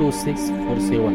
2647।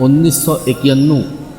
1991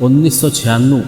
1996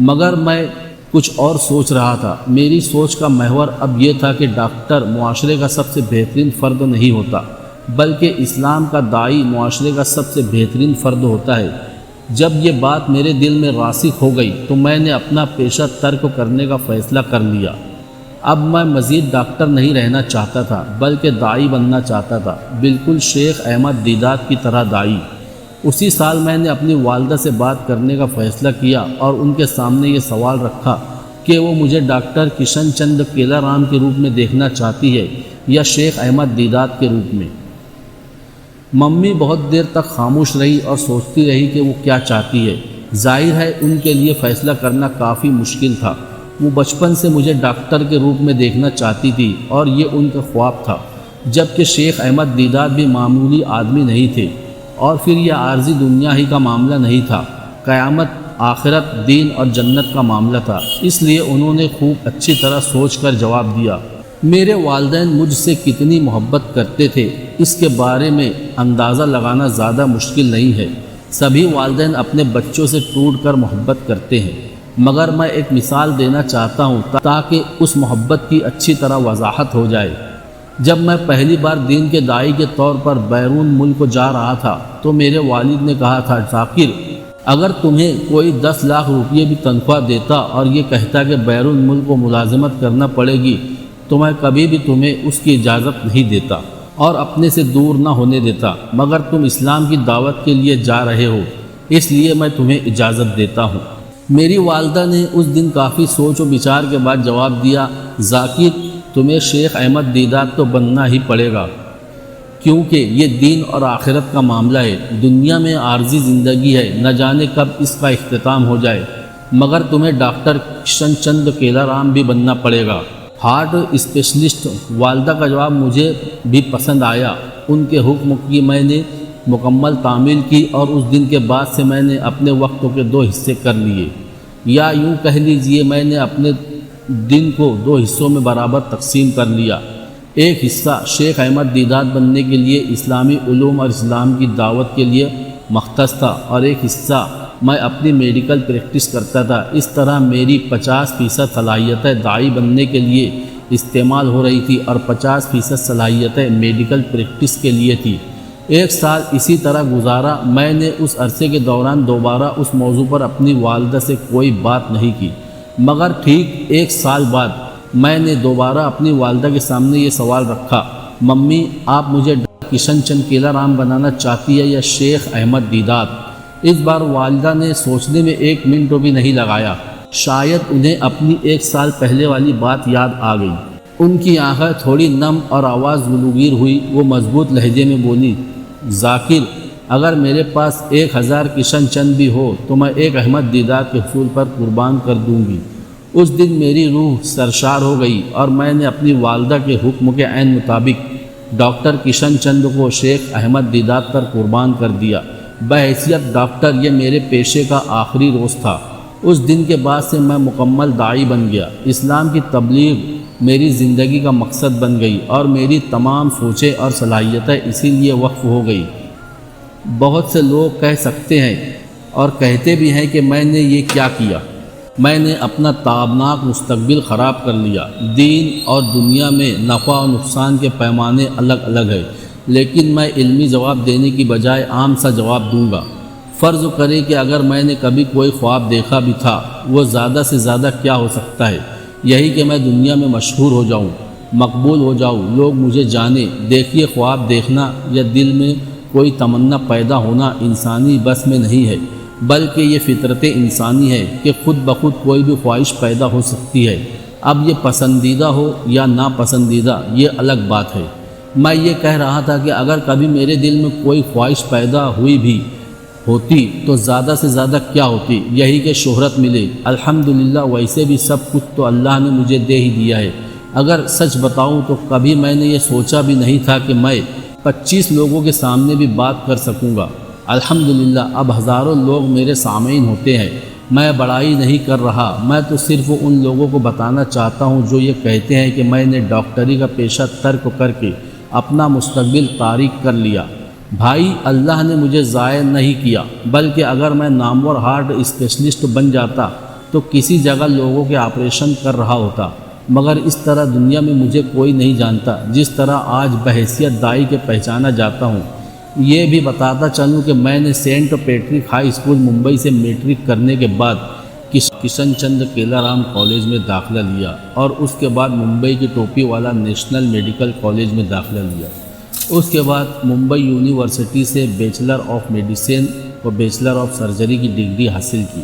مگر میں کچھ اور سوچ رہا تھا۔ میری سوچ کا محور اب یہ تھا کہ ڈاکٹر معاشرے کا سب سے بہترین فرد نہیں ہوتا، بلکہ اسلام کا داعی معاشرے کا سب سے بہترین فرد ہوتا ہے۔ جب یہ بات میرے دل میں راسخ ہو گئی تو میں نے اپنا پیشہ ترک کرنے کا فیصلہ کر لیا۔ اب میں مزید ڈاکٹر نہیں رہنا چاہتا تھا، بلکہ داعی بننا چاہتا تھا، بالکل شیخ احمد دیدات کی طرح داعی۔ اسی سال میں نے اپنی والدہ سے بات کرنے کا فیصلہ کیا اور ان کے سامنے یہ سوال رکھا کہ وہ مجھے ڈاکٹر کشن چند کیلا رام کے روپ میں دیکھنا چاہتی ہے یا شیخ احمد دیدات کے روپ میں۔ ممی بہت دیر تک خاموش رہی اور سوچتی رہی کہ وہ کیا چاہتی ہے۔ ظاہر ہے ان کے لیے فیصلہ کرنا کافی مشکل تھا۔ وہ بچپن سے مجھے ڈاکٹر کے روپ میں دیکھنا چاہتی تھی اور یہ ان کا خواب تھا، جبکہ شیخ احمد دیدات بھی معمولی آدمی نہیں تھے، اور پھر یہ عارضی دنیا ہی کا معاملہ نہیں تھا، قیامت، آخرت، دین اور جنت کا معاملہ تھا۔ اس لیے انہوں نے خوب اچھی طرح سوچ کر جواب دیا۔ میرے والدین مجھ سے کتنی محبت کرتے تھے اس کے بارے میں اندازہ لگانا زیادہ مشکل نہیں ہے۔ سبھی والدین اپنے بچوں سے ٹوٹ کر محبت کرتے ہیں، مگر میں ایک مثال دینا چاہتا ہوں تاکہ اس محبت کی اچھی طرح وضاحت ہو جائے۔ جب میں پہلی بار دین کے داعی کے طور پر بیرون ملک جا رہا تھا تو میرے والد نے کہا تھا، ذاکر، اگر تمہیں کوئی 10 لاکھ روپے بھی تنخواہ دیتا اور یہ کہتا کہ بیرون ملک کو ملازمت کرنا پڑے گی تو میں کبھی بھی تمہیں اس کی اجازت نہیں دیتا اور اپنے سے دور نہ ہونے دیتا، مگر تم اسلام کی دعوت کے لیے جا رہے ہو، اس لیے میں تمہیں اجازت دیتا ہوں۔ میری والدہ نے اس دن کافی سوچ و بچار کے بعد جواب دیا، ذاکر، تمہیں شیخ احمد دیدات تو بننا ہی پڑے گا، کیونکہ یہ دین اور آخرت کا معاملہ ہے۔ دنیا میں عارضی زندگی ہے، نہ جانے کب اس کا اختتام ہو جائے، مگر تمہیں ڈاکٹر کشن چند کیلا رام بھی بننا پڑے گا، ہارٹ اسپیشلسٹ۔ والدہ کا جواب مجھے بھی پسند آیا۔ ان کے حکم کی میں نے مکمل تعمیل کی اور اس دن کے بعد سے میں نے اپنے وقت کے 2 حصے کر لیے، یا یوں کہہ لیجئے میں نے اپنے دن کو 2 حصوں میں برابر تقسیم کر لیا۔ ایک حصہ شیخ احمد دیدات بننے کے لیے اسلامی علوم اور اسلام کی دعوت کے لیے مختص تھا، اور ایک حصہ میں اپنی میڈیکل پریکٹس کرتا تھا۔ اس طرح میری 50% صلاحیتیں داعی بننے کے لیے استعمال ہو رہی تھی اور 50% صلاحیتیں میڈیکل پریکٹس کے لیے تھی۔ 1 سال اسی طرح گزارا۔ میں نے اس عرصے کے دوران دوبارہ اس موضوع پر اپنی والدہ سے کوئی بات نہیں کی، مگر ٹھیک 1 سال بعد میں نے دوبارہ اپنی والدہ کے سامنے یہ سوال رکھا، ممی، آپ مجھے کشن چند کیلا رام بنانا چاہتی ہے یا شیخ احمد دیدات؟ اس بار والدہ نے سوچنے میں 1 منٹ بھی نہیں لگایا۔ شاید انہیں اپنی 1 سال پہلے والی بات یاد آ گئی۔ ان کی آنکھیں تھوڑی نم اور آواز گلوگیر ہوئی۔ وہ مضبوط لہجے میں بولی، ذاکر، اگر میرے پاس 1000 کشن چند بھی ہو تو میں ایک احمد دیدات کے حصول پر قربان کر دوں گی۔ اس دن میری روح سرشار ہو گئی اور میں نے اپنی والدہ کے حکم کے عین مطابق ڈاکٹر کشن چند کو شیخ احمد دیدات پر قربان کر دیا۔ بحیثیت ڈاکٹر یہ میرے پیشے کا آخری روز تھا۔ اس دن کے بعد سے میں مکمل داعی بن گیا۔ اسلام کی تبلیغ میری زندگی کا مقصد بن گئی اور میری تمام سوچیں اور صلاحیتیں اسی لیے وقف ہو گئی۔ بہت سے لوگ کہہ سکتے ہیں اور کہتے بھی ہیں کہ میں نے یہ کیا کیا، میں نے اپنا تابناک مستقبل خراب کر لیا۔ دین اور دنیا میں نفع و نقصان کے پیمانے الگ الگ ہیں، لیکن میں علمی جواب دینے کی بجائے عام سا جواب دوں گا۔ فرض کریں کہ اگر میں نے کبھی کوئی خواب دیکھا بھی تھا، وہ زیادہ سے زیادہ کیا ہو سکتا ہے؟ یہی کہ میں دنیا میں مشہور ہو جاؤں، مقبول ہو جاؤں، لوگ مجھے جانیں۔ دیکھیے، خواب دیکھنا یا دل میں کوئی تمنا پیدا ہونا انسانی بس میں نہیں ہے، بلکہ یہ فطرت انسانی ہے کہ خود بخود کوئی بھی خواہش پیدا ہو سکتی ہے۔ اب یہ پسندیدہ ہو یا ناپسندیدہ، یہ الگ بات ہے۔ میں یہ کہہ رہا تھا کہ اگر کبھی میرے دل میں کوئی خواہش پیدا ہوئی بھی ہوتی تو زیادہ سے زیادہ کیا ہوتی؟ یہی کہ شہرت ملے۔ الحمدللہ، ویسے بھی سب کچھ تو اللہ نے مجھے دے ہی دیا ہے۔ اگر سچ بتاؤں تو کبھی میں نے یہ سوچا بھی نہیں تھا کہ میں 25 لوگوں کے سامنے بھی بات کر سکوں گا۔ الحمدللہ، اب ہزاروں لوگ میرے سامعین ہوتے ہیں۔ میں بڑائی نہیں کر رہا، میں تو صرف ان لوگوں کو بتانا چاہتا ہوں جو یہ کہتے ہیں کہ میں نے ڈاکٹری کا پیشہ ترک کر کے اپنا مستقبل تاریک کر لیا۔ بھائی، اللہ نے مجھے ضائع نہیں کیا، بلکہ اگر میں نامور ہارٹ اسپیشلسٹ بن جاتا تو کسی جگہ لوگوں کے آپریشن کر رہا ہوتا، مگر اس طرح دنیا میں مجھے کوئی نہیں جانتا جس طرح آج بحیثیت دائی کے پہچانا جاتا ہوں۔ یہ بھی بتاتا چلوں کہ میں نے Saint Patrick high school Mumbai سے میٹرک کرنے کے بعد کشن چندر کیلا رام کالج میں داخلہ لیا اور اس کے بعد ممبئی کی ٹوپی والا نیشنل میڈیکل کالج میں داخلہ لیا۔ اس کے بعد ممبئی یونیورسٹی سے بیچلر آف میڈیسن و بیچلر آف سرجری کی ڈگری حاصل کی۔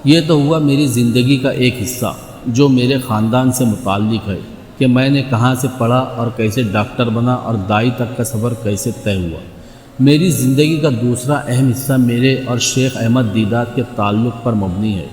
یہ تو ہوا میری زندگی کا ایک حصہ جو میرے خاندان سے متعلق ہے کہ میں نے کہاں سے پڑھا اور کیسے ڈاکٹر بنا اور دائی تک کا سفر کیسے طے ہوا۔ میری زندگی کا دوسرا اہم حصہ میرے اور شیخ احمد دیدات کے تعلق پر مبنی ہے۔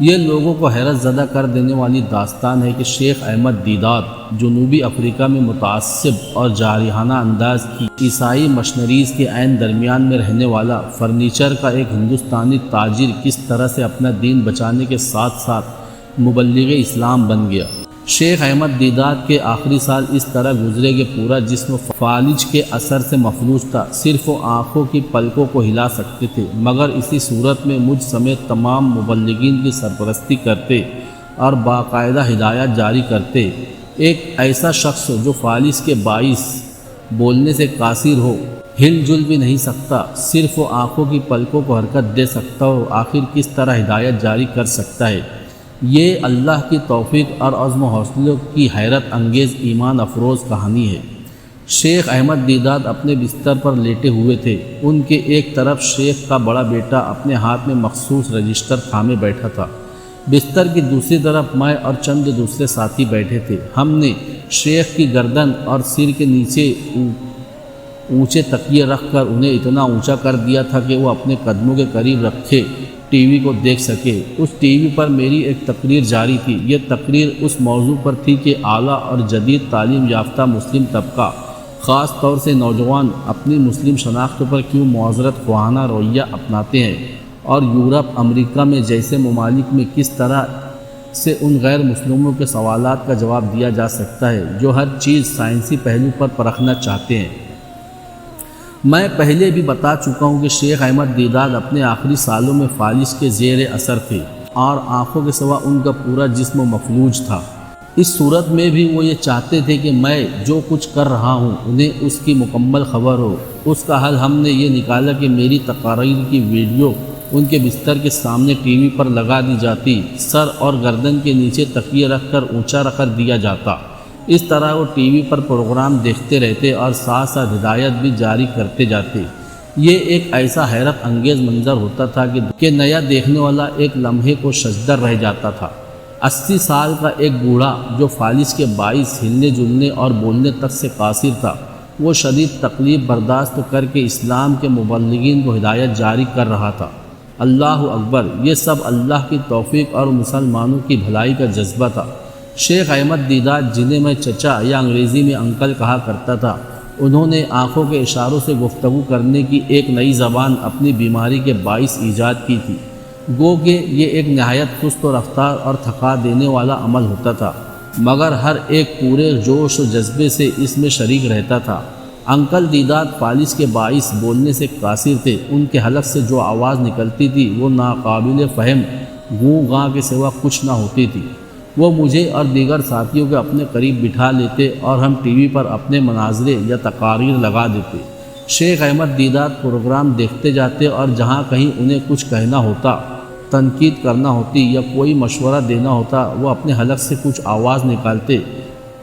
یہ لوگوں کو حیرت زدہ کر دینے والی داستان ہے کہ شیخ احمد دیدات جنوبی افریقہ میں متعصب اور جارحانہ انداز کی عیسائی مشنریز کے عین درمیان میں رہنے والا فرنیچر کا ایک ہندوستانی تاجر کس طرح سے اپنا دین بچانے کے ساتھ ساتھ مبلغ اسلام بن گیا۔ شیخ احمد دیدات کے آخری سال اس طرح گزرے کہ پورا جسم فالج کے اثر سے مفلوج تھا، صرف وہ آنکھوں کی پلکوں کو ہلا سکتے تھے، مگر اسی صورت میں مجھ سمیت تمام مبلغین کی سرپرستی کرتے اور باقاعدہ ہدایات جاری کرتے۔ ایک ایسا شخص جو فالج کے باعث بولنے سے قاصر ہو، ہل جل بھی نہیں سکتا، صرف وہ آنکھوں کی پلکوں کو حرکت دے سکتا ہو، آخر کس طرح ہدایت جاری کر سکتا ہے؟ یہ اللہ کی توفیق اور عزم و حوصلے کی حیرت انگیز ایمان افروز کہانی ہے۔ شیخ احمد دیدات اپنے بستر پر لیٹے ہوئے تھے۔ ان کے ایک طرف شیخ کا بڑا بیٹا اپنے ہاتھ میں مخصوص رجسٹر تھامے بیٹھا تھا، بستر کی دوسری طرف میں اور چند دوسرے ساتھی بیٹھے تھے۔ ہم نے شیخ کی گردن اور سر کے نیچے اونچے تکیے رکھ کر انہیں اتنا اونچا کر دیا تھا کہ وہ اپنے قدموں کے قریب رکھے ٹی وی کو دیکھ سکے۔ اس ٹی وی پر میری ایک تقریر جاری تھی۔ یہ تقریر اس موضوع پر تھی کہ اعلیٰ اور جدید تعلیم یافتہ مسلم طبقہ، خاص طور سے نوجوان، اپنی مسلم شناخت پر کیوں معذرت خواہانہ رویہ اپناتے ہیں، اور یورپ، امریکہ میں جیسے ممالک میں کس طرح سے ان غیر مسلموں کے سوالات کا جواب دیا جا سکتا ہے جو ہر چیز سائنسی پہلو پر پرکھنا چاہتے ہیں۔ میں پہلے بھی بتا چکا ہوں کہ شیخ احمد دیدات اپنے آخری سالوں میں فالج کے زیر اثر تھے اور آنکھوں کے سوا ان کا پورا جسم مفلوج تھا۔ اس صورت میں بھی وہ یہ چاہتے تھے کہ میں جو کچھ کر رہا ہوں انہیں اس کی مکمل خبر ہو۔ اس کا حل ہم نے یہ نکالا کہ میری تقاریر کی ویڈیو ان کے بستر کے سامنے ٹی وی پر لگا دی جاتی، سر اور گردن کے نیچے تکیے رکھ کر اونچا رکھ دیا جاتا۔ اس طرح وہ ٹی وی پر پروگرام دیکھتے رہتے اور ساتھ ساتھ ہدایت بھی جاری کرتے جاتے۔ یہ ایک ایسا حیرت انگیز منظر ہوتا تھا کہ نیا دیکھنے والا ایک لمحے کو ششدر رہ جاتا تھا۔ 80 سال کا ایک بوڑھا جو فالج کے باعث ہلنے جلنے اور بولنے تک سے قاصر تھا، وہ شدید تکلیف برداشت کر کے اسلام کے مبلغین کو ہدایت جاری کر رہا تھا۔ اللہ اکبر! یہ سب اللہ کی توفیق اور مسلمانوں کی بھلائی کا جذبہ تھا۔ شیخ احمد دیدات، جنہیں میں چچا یا انگریزی میں انکل کہا کرتا تھا، انہوں نے آنکھوں کے اشاروں سے گفتگو کرنے کی ایک نئی زبان اپنی بیماری کے باعث ایجاد کی تھی۔ گو کہ یہ ایک نہایت سست و رفتار اور تھکا دینے والا عمل ہوتا تھا، مگر ہر ایک پورے جوش و جذبے سے اس میں شریک رہتا تھا۔ انکل دیدات فالج کے باعث بولنے سے قاصر تھے۔ ان کے حلق سے جو آواز نکلتی تھی وہ ناقابل فہم گوں گاں کے سوا کچھ نہ ہوتی تھی۔ وہ مجھے اور دیگر ساتھیوں کے اپنے قریب بٹھا لیتے اور ہم ٹی وی پر اپنے مناظرے یا تقاریر لگا دیتے۔ شیخ احمد دیدات پروگرام دیکھتے جاتے اور جہاں کہیں انہیں کچھ کہنا ہوتا، تنقید کرنا ہوتی یا کوئی مشورہ دینا ہوتا، وہ اپنے حلق سے کچھ آواز نکالتے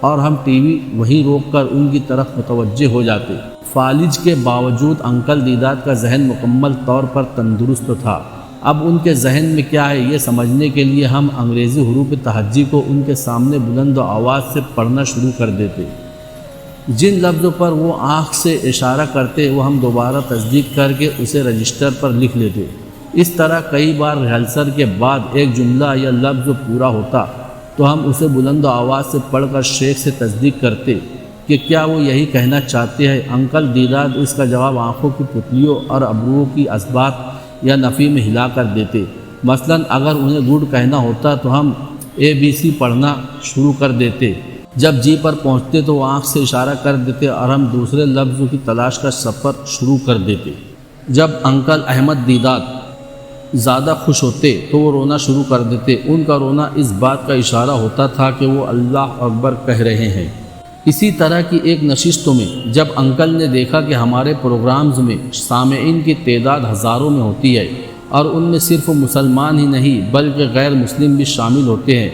اور ہم ٹی وی وہیں روک کر ان کی طرف متوجہ ہو جاتے۔ فالج کے باوجود انکل دیدات کا ذہن مکمل طور پر تندرست تھا۔ اب ان کے ذہن میں کیا ہے یہ سمجھنے کے لیے ہم انگریزی حروف تہجی کو ان کے سامنے بلند آواز سے پڑھنا شروع کر دیتے۔ جن لفظوں پر وہ آنکھ سے اشارہ کرتے وہ ہم دوبارہ تصدیق کر کے اسے رجسٹر پر لکھ لیتے۔ اس طرح کئی بار ریہرسل کے بعد ایک جملہ یا لفظ پورا ہوتا تو ہم اسے بلند آواز سے پڑھ کر شیخ سے تصدیق کرتے کہ کیا وہ یہی کہنا چاہتے ہیں۔ انکل دیدات اس کا جواب آنکھوں کی پتلیوں اور ابروؤں کی اثبات یا نفی میں ہلا کر دیتے۔ مثلاً اگر انہیں گڈ کہنا ہوتا تو ہم ABC پڑھنا شروع کر دیتے۔ جب جی پر پہنچتے تو وہ آنکھ سے اشارہ کر دیتے اور ہم دوسرے لفظ کی تلاش کا سفر شروع کر دیتے۔ جب انکل احمد دیدات زیادہ خوش ہوتے تو وہ رونا شروع کر دیتے۔ ان کا رونا اس بات کا اشارہ ہوتا تھا کہ وہ اللہ اکبر کہہ رہے ہیں۔ اسی طرح کی ایک نشست میں جب انکل نے دیکھا کہ ہمارے پروگرامز میں سامعین کی تعداد ہزاروں میں ہوتی ہے اور ان میں صرف مسلمان ہی نہیں بلکہ غیر مسلم بھی شامل ہوتے ہیں،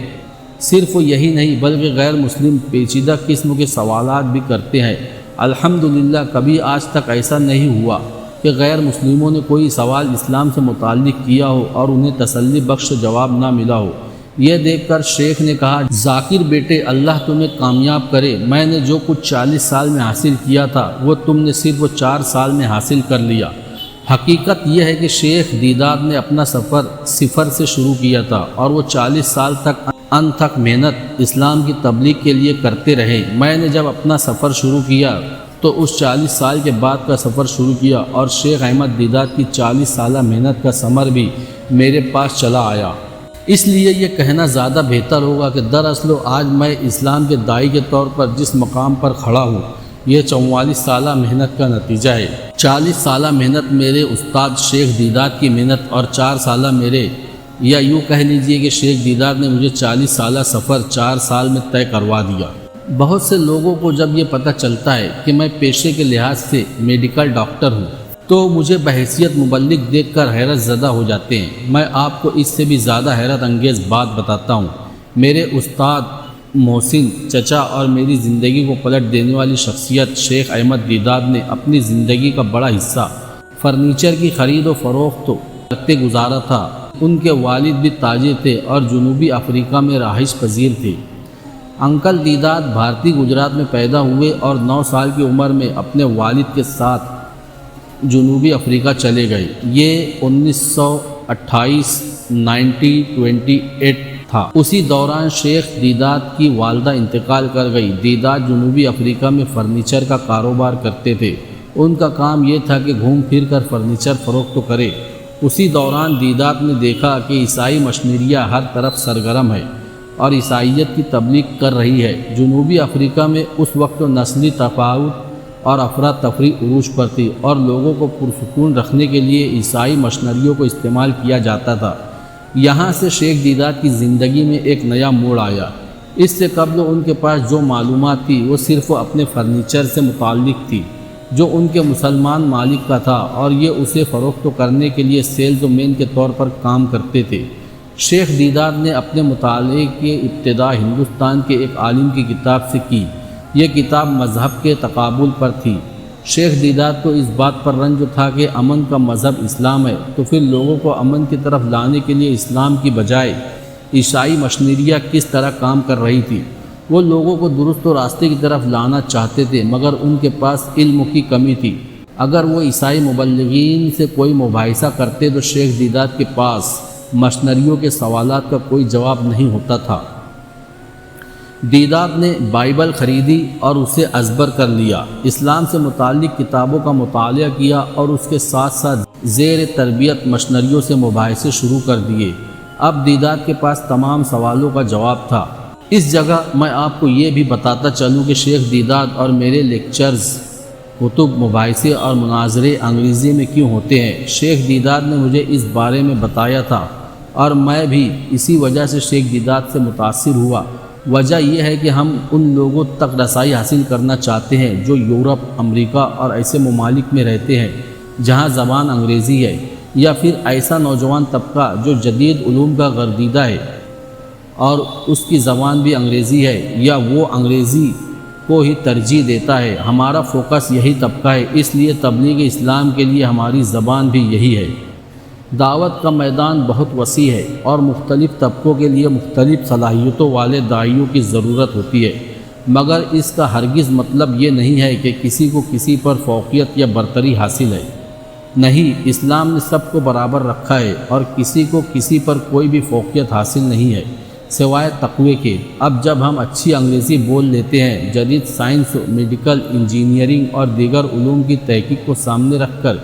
صرف یہی نہیں بلکہ غیر مسلم پیچیدہ قسم کے سوالات بھی کرتے ہیں۔ الحمدللہ کبھی آج تک ایسا نہیں ہوا کہ غیر مسلموں نے کوئی سوال اسلام سے متعلق کیا ہو اور انہیں تسلی بخش جواب نہ ملا ہو۔ یہ دیکھ کر شیخ نے کہا، ذاکر بیٹے اللہ تمہیں کامیاب کرے، میں نے جو کچھ 40 سال میں حاصل کیا تھا وہ تم نے صرف 4 سال میں حاصل کر لیا۔ حقیقت یہ ہے کہ شیخ دیدار نے اپنا سفر صفر سے شروع کیا تھا اور وہ 40 سال تک انتھک محنت اسلام کی تبلیغ کے لیے کرتے رہے۔ میں نے جب اپنا سفر شروع کیا تو اس 40 سال کے بعد کا سفر شروع کیا اور شیخ احمد دیدار کی 40 سالہ محنت کا ثمر بھی میرے پاس چلا آیا۔ اس لیے یہ کہنا زیادہ بہتر ہوگا کہ دراصل آج میں اسلام کے داعی کے طور پر جس مقام پر کھڑا ہوں یہ 44 سالہ محنت کا نتیجہ ہے۔ 40 سالہ محنت میرے استاد شیخ دیدار کی محنت اور 4 سالہ میرے، یا یوں کہہ لیجئے کہ شیخ دیدار نے مجھے 40 سالہ سفر 4 سال میں طے کروا دیا۔ بہت سے لوگوں کو جب یہ پتہ چلتا ہے کہ میں پیشے کے لحاظ سے میڈیکل ڈاکٹر ہوں تو مجھے بحیثیت مبلغ دیکھ کر حیرت زدہ ہو جاتے ہیں۔ میں آپ کو اس سے بھی زیادہ حیرت انگیز بات بتاتا ہوں۔ میرے استاد محسن چچا اور میری زندگی کو پلٹ دینے والی شخصیت شیخ احمد دیدار نے اپنی زندگی کا بڑا حصہ فرنیچر کی خرید و فروخت کرتے گزارا تھا۔ ان کے والد بھی تاجر تھے اور جنوبی افریقہ میں رہائش پذیر تھے۔ انکل دیدار بھارتی گجرات میں پیدا ہوئے اور 9 سال کی عمر میں اپنے والد کے ساتھ جنوبی افریقہ چلے گئے۔ یہ 1928 تھا۔ اسی دوران شیخ دیدار کی والدہ انتقال کر گئی۔ دیدار جنوبی افریقہ میں فرنیچر کا کاروبار کرتے تھے۔ ان کا کام یہ تھا کہ گھوم پھر کر فرنیچر فروخت کرے۔ اسی دوران دیدار نے دیکھا کہ عیسائی مشنریہ ہر طرف سرگرم ہے اور عیسائیت کی تبلیغ کر رہی ہے۔ جنوبی افریقہ میں اس وقت نسلی تفاوت اور افراتفری عروج پر تھی اور لوگوں کو پرسکون رکھنے کے لیے عیسائی مشنریوں کو استعمال کیا جاتا تھا۔ یہاں سے شیخ دیدار کی زندگی میں ایک نیا موڑ آیا۔ اس سے قبل ان کے پاس جو معلومات تھی وہ صرف اپنے فرنیچر سے متعلق تھی جو ان کے مسلمان مالک کا تھا اور یہ اسے فروخت کرنے کے لیے سیلز مین کے طور پر کام کرتے تھے۔ شیخ دیدار نے اپنے مطالعے کی ابتدا ہندوستان کے ایک عالم کی کتاب سے کی۔ یہ کتاب مذہب کے تقابل پر تھی۔ شیخ دیدار کو اس بات پر رنج تھا کہ امن کا مذہب اسلام ہے، تو پھر لوگوں کو امن کی طرف لانے کے لیے اسلام کی بجائے عیسائی مشنریہ کس طرح کام کر رہی تھی۔ وہ لوگوں کو درست و راستے کی طرف لانا چاہتے تھے مگر ان کے پاس علم کی کمی تھی۔ اگر وہ عیسائی مبلغین سے کوئی مباحثہ کرتے تو شیخ دیدار کے پاس مشنریوں کے سوالات کا کوئی جواب نہیں ہوتا تھا۔ دیدار نے بائبل خریدی اور اسے ازبر کر لیا، اسلام سے متعلق کتابوں کا مطالعہ کیا اور اس کے ساتھ ساتھ زیر تربیت مشنریوں سے مباحثے شروع کر دیے۔ اب دیدار کے پاس تمام سوالوں کا جواب تھا۔ اس جگہ میں آپ کو یہ بھی بتاتا چلوں کہ شیخ دیدار اور میرے لیکچرز، کتب، مباحثے اور مناظرے انگریزی میں کیوں ہوتے ہیں۔ شیخ دیدار نے مجھے اس بارے میں بتایا تھا اور میں بھی اسی وجہ سے شیخ دیدار سے متاثر ہوا۔ وجہ یہ ہے کہ ہم ان لوگوں تک رسائی حاصل کرنا چاہتے ہیں جو یورپ، امریکہ اور ایسے ممالک میں رہتے ہیں جہاں زبان انگریزی ہے، یا پھر ایسا نوجوان طبقہ جو جدید علوم کا گردیدہ ہے اور اس کی زبان بھی انگریزی ہے یا وہ انگریزی کو ہی ترجیح دیتا ہے۔ ہمارا فوکس یہی طبقہ ہے، اس لیے تبلیغ اسلام کے لیے ہماری زبان بھی یہی ہے۔ دعوت کا میدان بہت وسیع ہے اور مختلف طبقوں کے لیے مختلف صلاحیتوں والے داعیوں کی ضرورت ہوتی ہے، مگر اس کا ہرگز مطلب یہ نہیں ہے کہ کسی کو کسی پر فوقیت یا برتری حاصل ہے۔ نہیں، اسلام نے سب کو برابر رکھا ہے اور کسی کو کسی پر کوئی بھی فوقیت حاصل نہیں ہے سوائے تقوی کے۔ اب جب ہم اچھی انگریزی بول لیتے ہیں، جدید سائنس، میڈیکل، انجینئرنگ اور دیگر علوم کی تحقیق کو سامنے رکھ کر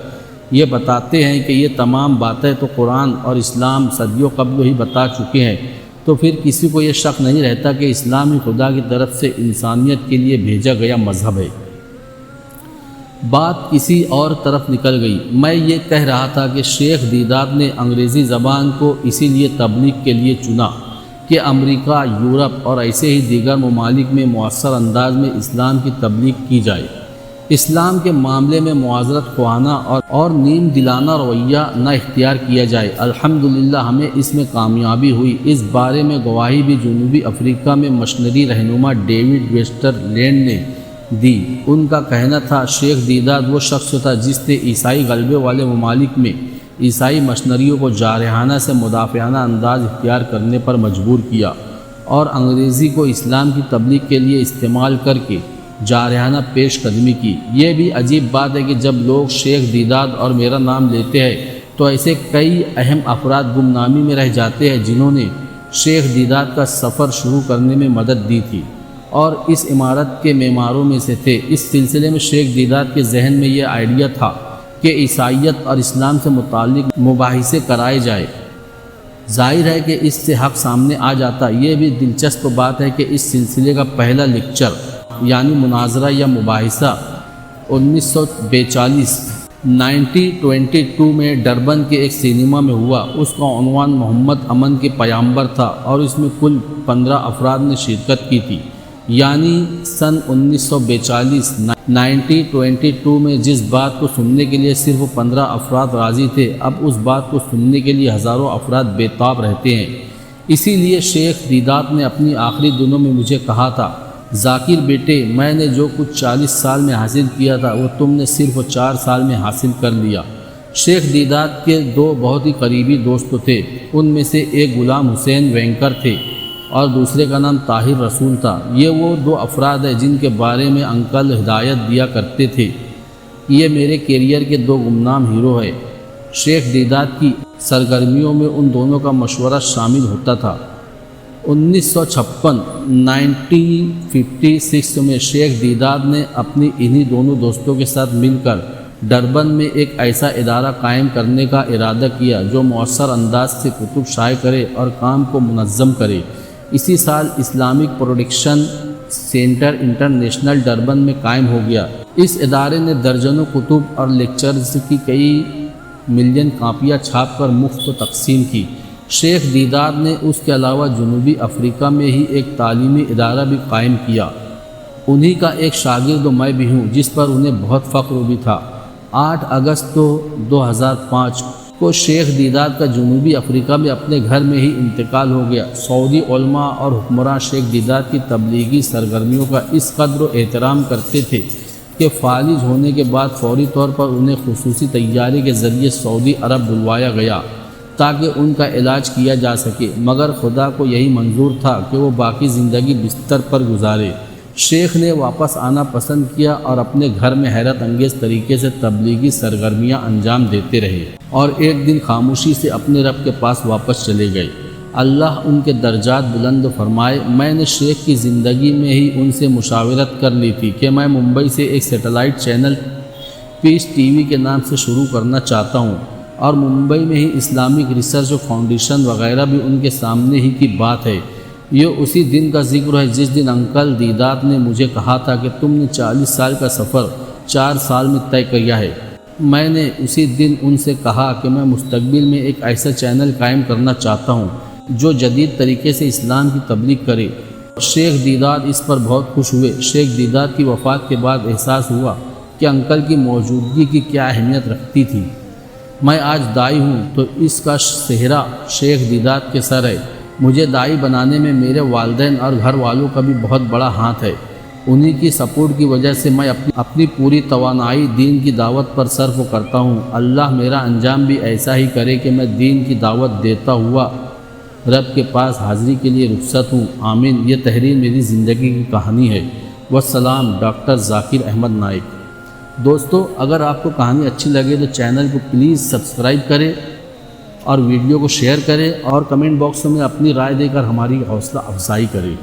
یہ بتاتے ہیں کہ یہ تمام باتیں تو قرآن اور اسلام صدیوں قبل ہی بتا چکے ہیں، تو پھر کسی کو یہ شک نہیں رہتا کہ اسلام ہی خدا کی طرف سے انسانیت کے لیے بھیجا گیا مذہب ہے۔ بات کسی اور طرف نکل گئی۔ میں یہ کہہ رہا تھا کہ شیخ دیدات نے انگریزی زبان کو اسی لیے تبلیغ کے لیے چنا کہ امریکہ، یورپ اور ایسے ہی دیگر ممالک میں مؤثر انداز میں اسلام کی تبلیغ کی جائے۔ اسلام کے معاملے میں معذرت خواہانہ اور نیم دلانہ رویہ نہ اختیار کیا جائے۔ الحمدللہ ہمیں اس میں کامیابی ہوئی۔ اس بارے میں گواہی بھی جنوبی افریقہ میں مشنری رہنما ڈیوڈ ویسٹر لینڈ نے دی۔ ان کا کہنا تھا شیخ دیدات وہ شخص تھا جس نے عیسائی غلبے والے ممالک میں عیسائی مشنریوں کو جارحانہ سے مدافعانہ انداز اختیار کرنے پر مجبور کیا اور انگریزی کو اسلام کی تبلیغ کے لیے استعمال کر کے جارحانہ پیش قدمی کی۔ یہ بھی عجیب بات ہے کہ جب لوگ شیخ دیدات اور میرا نام لیتے ہیں تو ایسے کئی اہم افراد گمنامی میں رہ جاتے ہیں جنہوں نے شیخ دیدات کا سفر شروع کرنے میں مدد دی تھی اور اس عمارت کے معماروں میں سے تھے۔ اس سلسلے میں شیخ دیدات کے ذہن میں یہ آئیڈیا تھا کہ عیسائیت اور اسلام سے متعلق مباحثے کرائے جائے۔ ظاہر ہے کہ اس سے حق سامنے آ جاتا۔ یہ بھی دلچسپ بات ہے کہ اس سلسلے کا پہلا لیکچر یعنی مناظرہ یا مباحثہ 1922 میں ڈربن کے ایک سینما میں ہوا۔ اس کا عنوان محمد امن کے پیامبر تھا اور اس میں کل 15 افراد نے شرکت کی تھی۔ یعنی سن 1922 میں جس بات کو سننے کے لیے صرف 15 افراد راضی تھے، اب اس بات کو سننے کے لیے ہزاروں افراد بے تاب رہتے ہیں۔ اسی لیے شیخ دیدات نے اپنی آخری دنوں میں مجھے کہا تھا، ذاکر بیٹے، میں نے جو کچھ 40 سال میں حاصل کیا تھا وہ تم نے صرف 4 سال میں حاصل کر لیا۔ شیخ دیدات کے 2 بہت ہی قریبی دوست تھے۔ ان میں سے ایک غلام حسین وینکر تھے اور دوسرے کا نام طاہر رسول تھا۔ یہ وہ 2 افراد ہیں جن کے بارے میں انکل ہدایت دیا کرتے تھے۔ یہ میرے کیریئر کے 2 گمنام ہیرو ہیں۔ شیخ دیدات کی سرگرمیوں میں ان دونوں کا مشورہ شامل ہوتا تھا۔ 1956 میں شیخ دیدات نے اپنی انہی دونوں دوستوں کے ساتھ مل کر ڈربن میں ایک ایسا ادارہ قائم کرنے کا ارادہ کیا جو مؤثر انداز سے کتب شائع کرے اور کام کو منظم کرے۔ اسی سال Islamic production centre international Durban میں قائم ہو گیا۔ اس ادارے نے درجنوں کتب اور لیکچرز کی کئی ملین کاپیاں چھاپ کر مفت تقسیم کی۔ شیخ دیدات نے اس کے علاوہ جنوبی افریقہ میں ہی ایک تعلیمی ادارہ بھی قائم کیا۔ انہی کا ایک شاگرد میں بھی ہوں جس پر انہیں بہت فخر بھی تھا۔ 8 اگست 2005 کو شیخ دیدات کا جنوبی افریقہ میں اپنے گھر میں ہی انتقال ہو گیا۔ سعودی علماء اور حکمراں شیخ دیدات کی تبلیغی سرگرمیوں کا اس قدر احترام کرتے تھے کہ فالج ہونے کے بعد فوری طور پر انہیں خصوصی طیارے کے ذریعے سعودی عرب بلوایا گیا تاکہ ان کا علاج کیا جا سکے، مگر خدا کو یہی منظور تھا کہ وہ باقی زندگی بستر پر گزارے۔ شیخ نے واپس آنا پسند کیا اور اپنے گھر میں حیرت انگیز طریقے سے تبلیغی سرگرمیاں انجام دیتے رہے اور ایک دن خاموشی سے اپنے رب کے پاس واپس چلے گئے۔ اللہ ان کے درجات بلند فرمائے۔ میں نے شیخ کی زندگی میں ہی ان سے مشاورت کر لی تھی کہ میں ممبئی سے ایک سیٹلائٹ چینل پیس ٹی وی کے نام سے شروع کرنا چاہتا ہوں اور ممبئی میں ہی اسلامک ریسرچ فاؤنڈیشن وغیرہ بھی ان کے سامنے ہی کی بات ہے۔ یہ اسی دن کا ذکر ہے جس دن انکل دیدات نے مجھے کہا تھا کہ تم نے 40 سال کا سفر 4 سال میں طے کیا ہے۔ میں نے اسی دن ان سے کہا کہ میں مستقبل میں ایک ایسا چینل قائم کرنا چاہتا ہوں جو جدید طریقے سے اسلام کی تبلیغ کرے۔ شیخ دیدات اس پر بہت خوش ہوئے۔ شیخ دیدات کی وفات کے بعد احساس ہوا کہ انکل کی موجودگی کی کیا اہمیت رکھتی تھی۔ میں آج دائی ہوں تو اس کا سہرا شیخ دیدات کے سر ہے۔ مجھے دائی بنانے میں میرے والدین اور گھر والوں کا بھی بہت بڑا ہاتھ ہے۔ انہی کی سپورٹ کی وجہ سے میں اپنی پوری توانائی دین کی دعوت پر صرف کرتا ہوں۔ اللہ میرا انجام بھی ایسا ہی کرے کہ میں دین کی دعوت دیتا ہوا رب کے پاس حاضری کے لیے رخصت ہوں، آمین۔ یہ تحریر میری زندگی کی کہانی ہے۔ والسلام، ڈاکٹر ذاکر احمد نائک۔ دوستو، اگر آپ کو کہانی اچھی لگے تو چینل کو پلیز سبسکرائب کریں اور ویڈیو کو شیئر کریں اور کمنٹ باکس میں اپنی رائے دے کر ہماری حوصلہ افزائی کریں۔